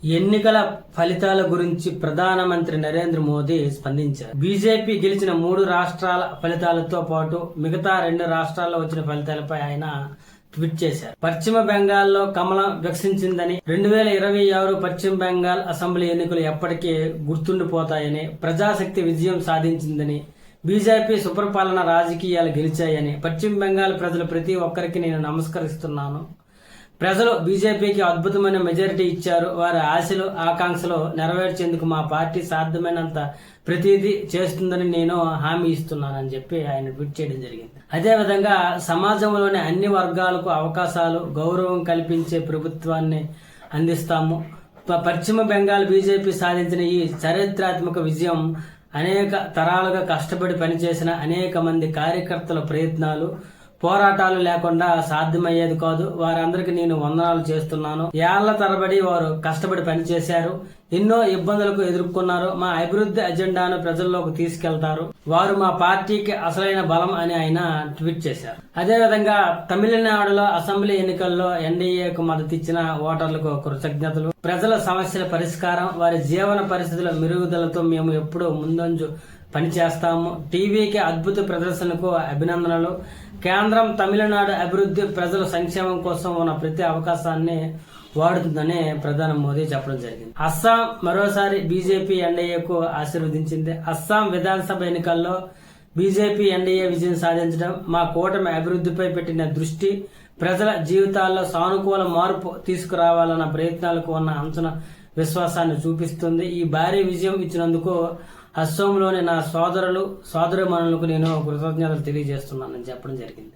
ఎన్నికల ఫలితాల గురించి ప్రధానమంత్రి నరేంద్ర మోదీ స్పందించారు. బీజేపీ గెలిచిన 3 రాష్ట్రాల ఫలితాలతో పాటు మిగతా 2 రాష్ట్రాల్లో వచ్చిన ఫలితాలపై ఆయన ట్వీట్ చేశారు. పశ్చిమ బెంగాల్లో కమలం వికసించిందని, 2026 పశ్చిమ బెంగాల్ అసెంబ్లీ ఎన్నికలు ఎప్పటికీ గుర్తుండిపోతాయని, ప్రజాశక్తి విజయం సాధించిందని, బీజేపీ సుపరిపాలన రాజకీయాలు గెలిచాయని, పశ్చిమ బెంగాల్ ప్రజలు ప్రతి ఒక్కరికి నేను నమస్కరిస్తున్నాను. ప్రజలు బీజేపీకి అద్భుతమైన మెజారిటీ ఇచ్చారు. వారి ఆశలు ఆకాంక్షలు నెరవేర్చేందుకు మా పార్టీ సాధ్యమైనంత ప్రతిదీ చేస్తుందని నేను హామీ ఇస్తున్నానని చెప్పి ఆయన ట్వీట్ చేయడం జరిగింది. అదేవిధంగా సమాజంలోని అన్ని వర్గాలకు అవకాశాలు, గౌరవం కల్పించే ప్రభుత్వాన్ని అందిస్తాము. పశ్చిమ బెంగాల్ బీజేపీ సాధించిన ఈ చారిత్రాత్మక విజయం అనేక తరాలుగా కష్టపడి పనిచేసిన అనేక మంది కార్యకర్తల ప్రయత్నాలు, పోరాటాలు లేకుండా సాధ్యమయ్యేది కాదు. వారందరికీ నేను వందనాలు చేస్తున్నాను. ఏళ్ల తరబడి వారు కష్టపడి పనిచేశారు, ఎన్నో ఇబ్బందులకు ఎదుర్కొన్నారు. మా అభివృద్ధి అజెండాను ప్రజల్లోకి తీసుకెళ్తారు. వారు మా పార్టీకి అసలైన బలం అని ఆయన ట్వీట్ చేశారు. అదేవిధంగా తమిళనాడులో అసెంబ్లీ ఎన్నికల్లో ఎన్డీఏకు మద్దతు ఇచ్చిన ఓటర్లకు కృతజ్ఞతలు. ప్రజల సమస్యల పరిష్కారం, వారి జీవన పరిస్థితుల మెరుగుదలతో మేము ఎప్పుడూ ముందంజు పనిచేస్తాము. టీవీకి అద్భుత ప్రదర్శనకు అభినందనలు. కేంద్రం తమిళనాడు అభివృద్ధి, ప్రజల సంక్షేమం కోసం ఉన్న ప్రతి అవకాశాన్ని వాడుతుందని ప్రధాని మోదీ చెప్పడం జరిగింది. అస్సాం మరోసారి బీజేపీ ఎన్డీఏకు ఆశీర్వదించింది. అస్సాం విధానసభ ఎన్నికల్లో బీజేపీ ఎన్డీఏ విజయం సాధించడం మా కూటమి అభివృద్ధిపై పెట్టిన దృష్టి, ప్రజల జీవితాల్లో సానుకూల మార్పు తీసుకురావాలన్న ప్రయత్నాలకు ఉన్న అంచనా విశ్వాసాన్ని చూపిస్తుంది. ఈ భారీ విజయం ఇచ్చినందుకు అస్సాంలోని నా సోదరులు సోదరీమణులకు నేను కృతజ్ఞతలు తెలియజేస్తున్నానని చెప్పడం జరిగింది.